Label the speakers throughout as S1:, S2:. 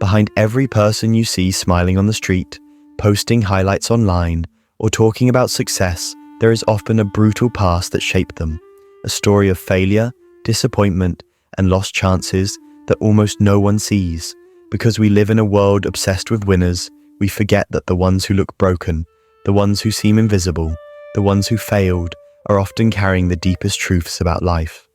S1: Behind every person you see smiling on the street, posting highlights online, or talking about success, there is often a brutal past that shaped them, a story of failure, disappointment, and lost chances that almost no one sees. Because we live in a world obsessed with winners, we forget that the ones who look broken, the ones who seem invisible, the ones who failed, are often carrying the deepest truths about life.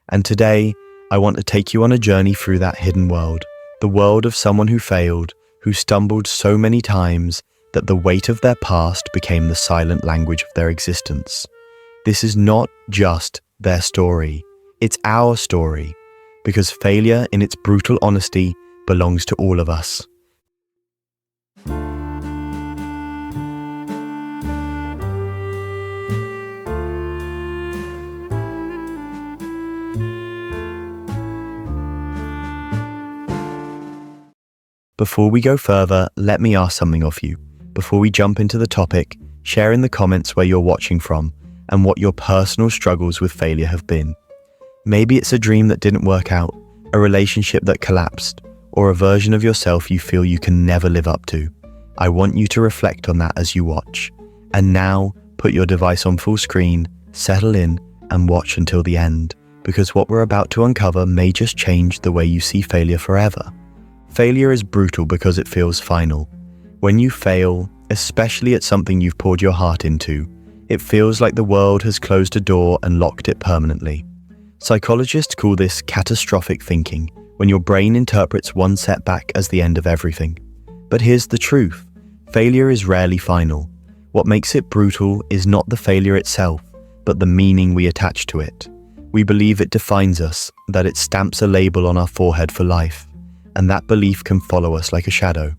S1: And today, I want to take you on a journey through that hidden world, the world of someone who failed, who stumbled so many times that the weight of their past became the silent language of their existence. This is not just their story, it's our story, because failure in its brutal honesty belongs to all of us. Before we go further, let me ask something of you. Before we jump into the topic, share in the comments where you're watching from and what your personal struggles with failure have been. Maybe it's a dream that didn't work out, a relationship that collapsed, or a version of yourself you feel you can never live up to. I want you to reflect on that as you watch. And now, put your device on full screen, settle in, and watch until the end, because what we're about to uncover may just change the way you see failure forever. Failure is brutal because it feels final. When you fail, especially at something you've poured your heart into, it feels like the world has closed a door and locked it permanently. Psychologists call this catastrophic thinking, when your brain interprets one setback as the end of everything. But here's the truth. Failure is rarely final. What makes it brutal is not the failure itself, but the meaning we attach to it. We believe it defines us, that it stamps a label on our forehead for life, and that belief can follow us like a shadow.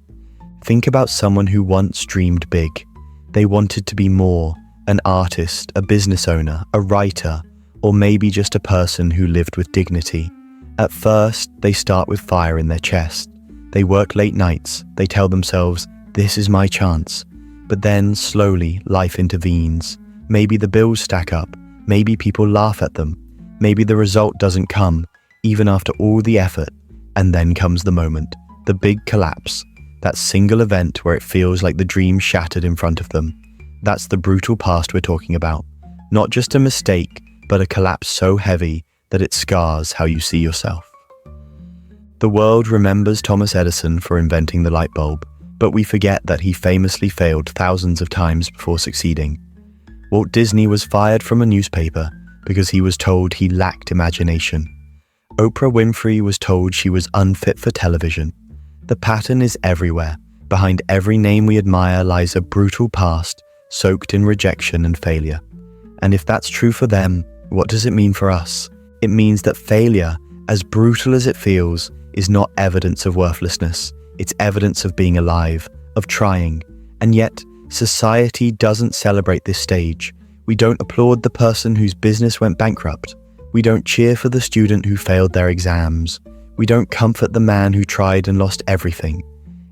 S1: Think about someone who once dreamed big. They wanted to be more, an artist, a business owner, a writer, or maybe just a person who lived with dignity. At first, they start with fire in their chest. They work late nights. They tell themselves, this is my chance. But then, slowly, life intervenes. Maybe the bills stack up. Maybe people laugh at them. Maybe the result doesn't come, even after all the effort. And then comes the moment, the big collapse. That single event where it feels like the dream shattered in front of them. That's the brutal past we're talking about. Not just a mistake, but a collapse so heavy that it scars how you see yourself. The world remembers Thomas Edison for inventing the light bulb, but we forget that he famously failed thousands of times before succeeding. Walt Disney was fired from a newspaper because he was told he lacked imagination. Oprah Winfrey was told she was unfit for television. The pattern is everywhere. Behind every name we admire lies a brutal past, soaked in rejection and failure. And if that's true for them, what does it mean for us? It means that failure, as brutal as it feels, is not evidence of worthlessness. It's evidence of being alive, of trying. And yet, society doesn't celebrate this stage. We don't applaud the person whose business went bankrupt. We don't cheer for the student who failed their exams. We don't comfort the man who tried and lost everything.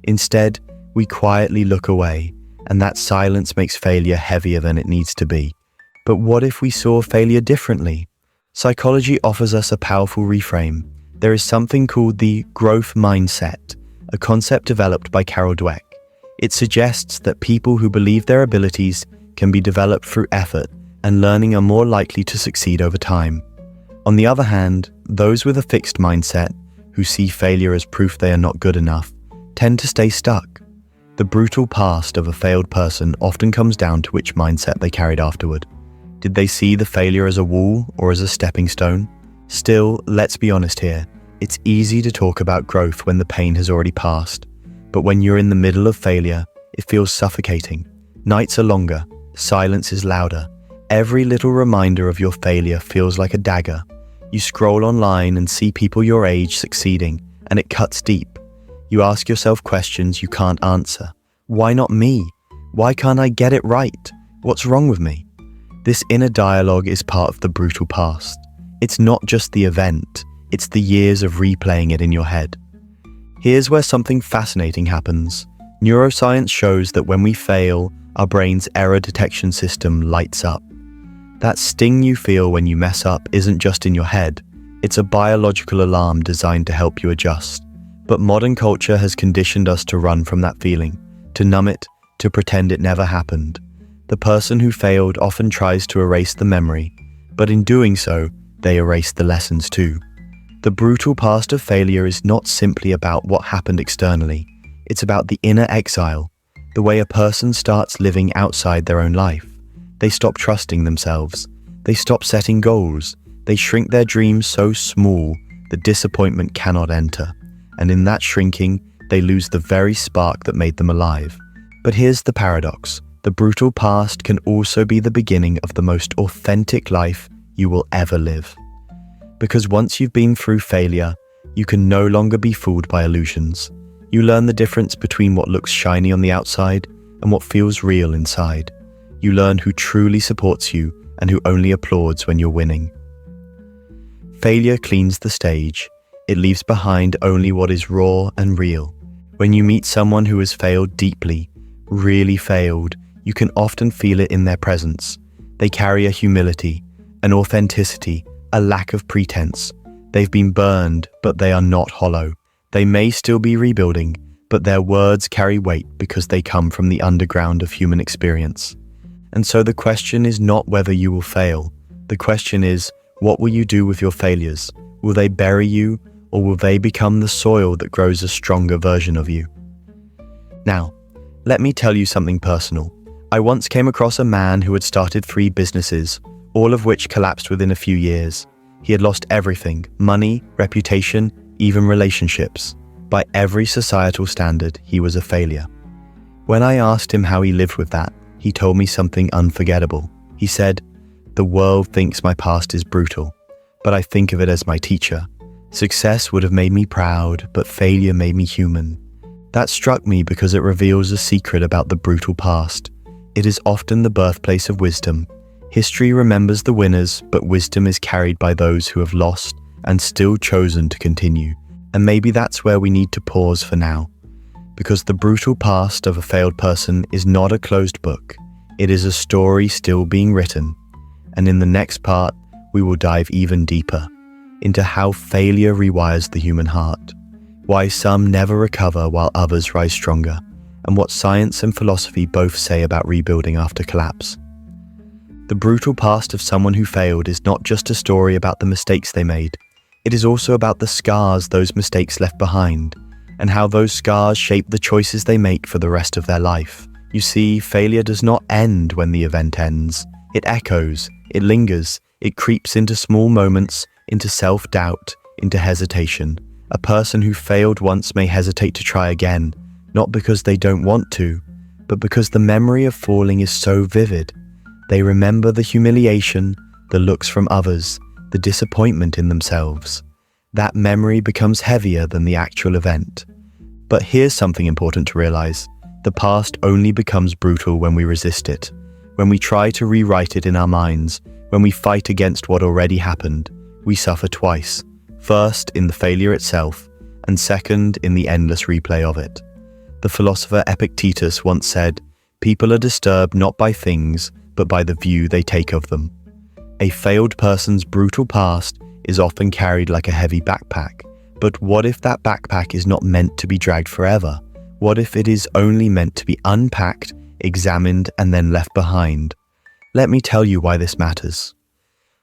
S1: Instead, we quietly look away, and that silence makes failure heavier than it needs to be. But what if we saw failure differently? Psychology offers us a powerful reframe. There is something called the growth mindset, a concept developed by Carol Dweck. It suggests that people who believe their abilities can be developed through effort and learning are more likely to succeed over time. On the other hand, those with a fixed mindset, who see failure as proof they are not good enough, tend to stay stuck. The brutal past of a failed person often comes down to which mindset they carried afterward. Did they see the failure as a wall or as a stepping stone? Still, let's be honest here. It's easy to talk about growth when the pain has already passed. But when you're in the middle of failure, it feels suffocating. Nights are longer, silence is louder. Every little reminder of your failure feels like a dagger. You scroll online and see people your age succeeding, and it cuts deep. You ask yourself questions you can't answer. Why not me? Why can't I get it right? What's wrong with me? This inner dialogue is part of the brutal past. It's not just the event, it's the years of replaying it in your head. Here's where something fascinating happens. Neuroscience shows that when we fail, our brain's error detection system lights up. That sting you feel when you mess up isn't just in your head, it's a biological alarm designed to help you adjust. But modern culture has conditioned us to run from that feeling, to numb it, to pretend it never happened. The person who failed often tries to erase the memory, but in doing so, they erase the lessons too. The brutal past of failure is not simply about what happened externally. It's about the inner exile, the way a person starts living outside their own life. They stop trusting themselves. They stop setting goals. They shrink their dreams so small that disappointment cannot enter. And in that shrinking, they lose the very spark that made them alive. But here's the paradox. The brutal past can also be the beginning of the most authentic life you will ever live. Because once you've been through failure, you can no longer be fooled by illusions. You learn the difference between what looks shiny on the outside and what feels real inside. You learn who truly supports you and who only applauds when you're winning. Failure cleans the stage. It leaves behind only what is raw and real. When you meet someone who has failed deeply, really failed, you can often feel it in their presence. They carry a humility, an authenticity, a lack of pretense. They've been burned, but they are not hollow. They may still be rebuilding, but their words carry weight because they come from the underground of human experience. And so the question is not whether you will fail. The question is, what will you do with your failures? Will they bury you, or will they become the soil that grows a stronger version of you? Now, let me tell you something personal. I once came across a man who had started 3 businesses, all of which collapsed within a few years. He had lost everything: money, reputation, even relationships. By every societal standard, he was a failure. When I asked him how he lived with that, he told me something unforgettable. He said, "The world thinks my past is brutal, but I think of it as my teacher. Success would have made me proud, but failure made me human." That struck me because it reveals a secret about the brutal past. It is often the birthplace of wisdom. History remembers the winners, but wisdom is carried by those who have lost and still chosen to continue. And maybe that's where we need to pause for now. Because the brutal past of a failed person is not a closed book. It is a story still being written. And in the next part, we will dive even deeper into how failure rewires the human heart, why some never recover while others rise stronger, and what science and philosophy both say about rebuilding after collapse. The brutal past of someone who failed is not just a story about the mistakes they made. It is also about the scars those mistakes left behind, and how those scars shape the choices they make for the rest of their life. You see, failure does not end when the event ends. It echoes, it lingers, it creeps into small moments, into self-doubt, into hesitation. A person who failed once may hesitate to try again, not because they don't want to, but because the memory of falling is so vivid. They remember the humiliation, the looks from others, the disappointment in themselves. That memory becomes heavier than the actual event. But here's something important to realize. The past only becomes brutal when we resist it, when we try to rewrite it in our minds, when we fight against what already happened. We suffer twice. First, in the failure itself, and second, in the endless replay of it. The philosopher Epictetus once said, "People are disturbed not by things, but by the view they take of them." A failed person's brutal past is often carried like a heavy backpack. But what if that backpack is not meant to be dragged forever? What if it is only meant to be unpacked, examined, and then left behind? Let me tell you why this matters.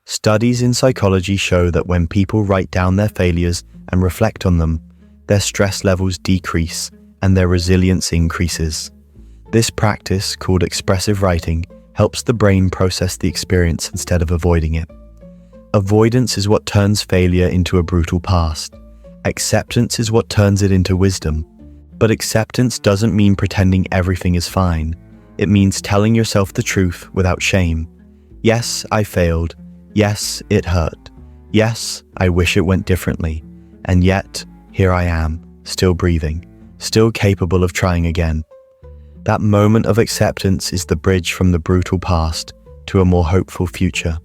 S1: Studies in psychology show that when people write down their failures and reflect on them, their stress levels decrease and their resilience increases. This practice, called expressive writing, helps the brain process the experience instead of avoiding it. Avoidance is what turns failure into a brutal past. Acceptance is what turns it into wisdom. But acceptance doesn't mean pretending everything is fine. It means telling yourself the truth without shame. Yes, I failed. Yes, it hurt. Yes, I wish it went differently. And yet, here I am, still breathing, still capable of trying again. That moment of acceptance is the bridge from the brutal past to a more hopeful future.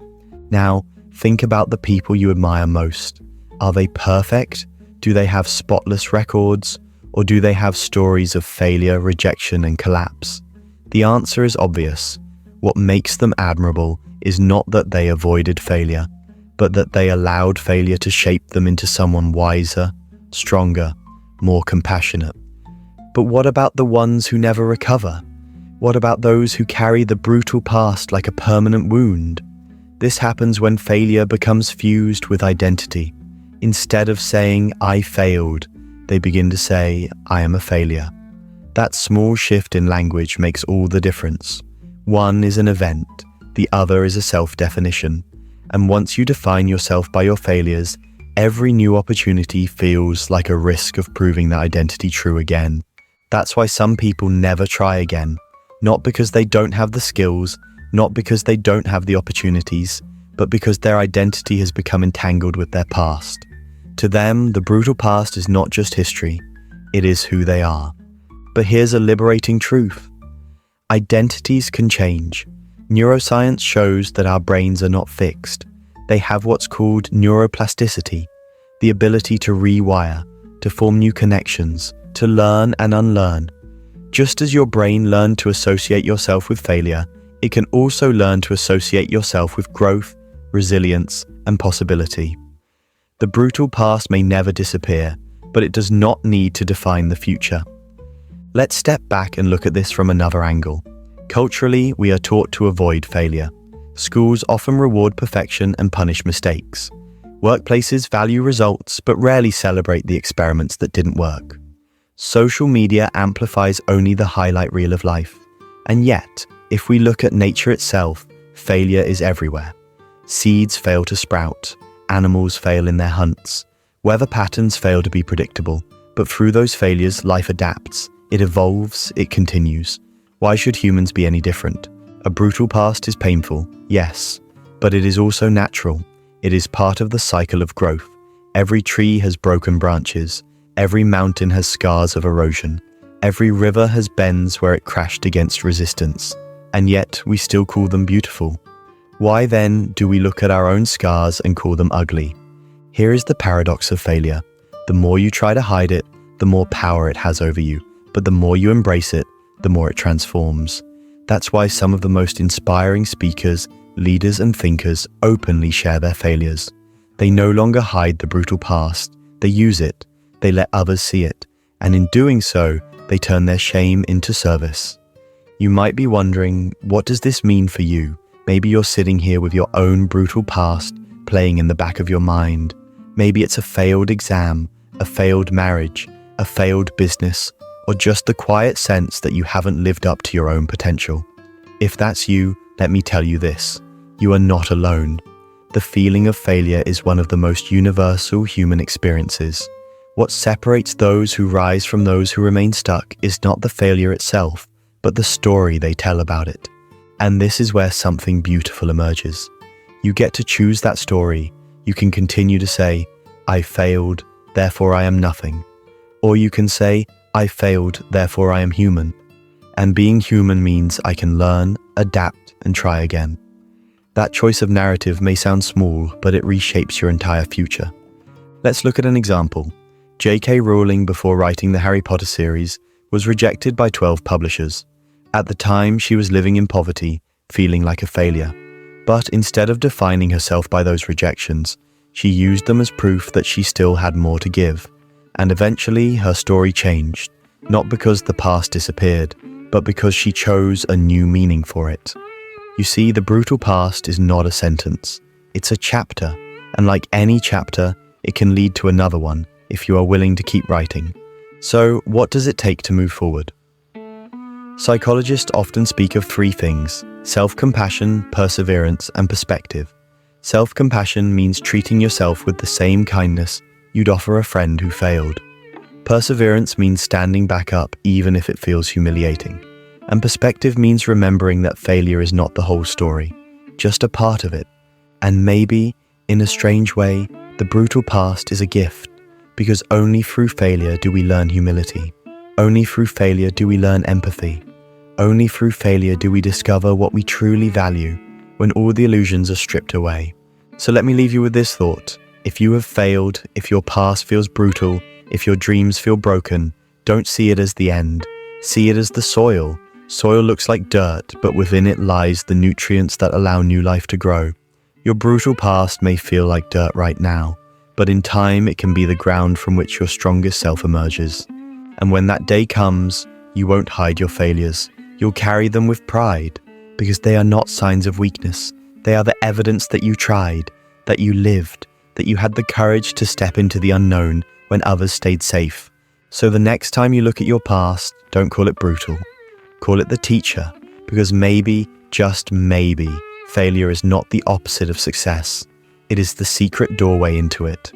S1: Now, think about the people you admire most. Are they perfect? Do they have spotless records? Or do they have stories of failure, rejection, and collapse? The answer is obvious. What makes them admirable is not that they avoided failure, but that they allowed failure to shape them into someone wiser, stronger, more compassionate. But what about the ones who never recover? What about those who carry the brutal past like a permanent wound? This happens when failure becomes fused with identity. Instead of saying, "I failed," they begin to say, "I am a failure." That small shift in language makes all the difference. One is an event, the other is a self-definition. And once you define yourself by your failures, every new opportunity feels like a risk of proving that identity true again. That's why some people never try again. Not because they don't have the skills, not because they don't have the opportunities, but because their identity has become entangled with their past. To them, the brutal past is not just history, it is who they are. But here's a liberating truth. Identities can change. Neuroscience shows that our brains are not fixed. They have what's called neuroplasticity, the ability to rewire, to form new connections, to learn and unlearn. Just as your brain learned to associate yourself with failure, it can also learn to associate yourself with growth, resilience, and possibility. The brutal past may never disappear, but it does not need to define the future. Let's step back and look at this from another angle. Culturally, we are taught to avoid failure. Schools often reward perfection and punish mistakes. Workplaces value results but rarely celebrate the experiments that didn't work. Social media amplifies only the highlight reel of life. And yet, if we look at nature itself, failure is everywhere. Seeds fail to sprout, animals fail in their hunts, weather patterns fail to be predictable, but through those failures, life adapts, it evolves, it continues. Why should humans be any different? A brutal past is painful, yes, but it is also natural. It is part of the cycle of growth. Every tree has broken branches. Every mountain has scars of erosion. Every river has bends where it crashed against resistance. And yet, we still call them beautiful. Why then do we look at our own scars and call them ugly? Here is the paradox of failure. The more you try to hide it, the more power it has over you. But the more you embrace it, the more it transforms. That's why some of the most inspiring speakers, leaders, and thinkers openly share their failures. They no longer hide the brutal past. They use it. They let others see it. And in doing so, they turn their shame into service. You might be wondering, what does this mean for you? Maybe you're sitting here with your own brutal past playing in the back of your mind. Maybe it's a failed exam, a failed marriage, a failed business, or just the quiet sense that you haven't lived up to your own potential. If that's you, let me tell you this. You are not alone. The feeling of failure is one of the most universal human experiences. What separates those who rise from those who remain stuck is not the failure itself, but the story they tell about it. And this is where something beautiful emerges. You get to choose that story. You can continue to say, "I failed, therefore I am nothing." Or you can say, "I failed, therefore I am human." And being human means I can learn, adapt, and try again. That choice of narrative may sound small, but it reshapes your entire future. Let's look at an example. J.K. Rowling, before writing the Harry Potter series, was rejected by 12 publishers. At the time, she was living in poverty, feeling like a failure. But instead of defining herself by those rejections, she used them as proof that she still had more to give. And eventually, her story changed, not because the past disappeared, but because she chose a new meaning for it. You see, the brutal past is not a sentence. It's a chapter, and like any chapter, it can lead to another one if you are willing to keep writing. So, what does it take to move forward? Psychologists often speak of three things: self-compassion, perseverance, and perspective. Self-compassion means treating yourself with the same kindness you'd offer a friend who failed. Perseverance means standing back up even if it feels humiliating. And perspective means remembering that failure is not the whole story, just a part of it. And maybe, in a strange way, the brutal past is a gift, because only through failure do we learn humility. Only through failure do we learn empathy. Only through failure do we discover what we truly value when all the illusions are stripped away. So let me leave you with this thought. If you have failed, if your past feels brutal, if your dreams feel broken, don't see it as the end. See it as the soil. Soil looks like dirt, but within it lies the nutrients that allow new life to grow. Your brutal past may feel like dirt right now, but in time it can be the ground from which your strongest self emerges. And when that day comes, you won't hide your failures. You'll carry them with pride, because they are not signs of weakness. They are the evidence that you tried, that you lived, that you had the courage to step into the unknown when others stayed safe. So the next time you look at your past, don't call it brutal. Call it the teacher, because maybe, just maybe, failure is not the opposite of success. It is the secret doorway into it.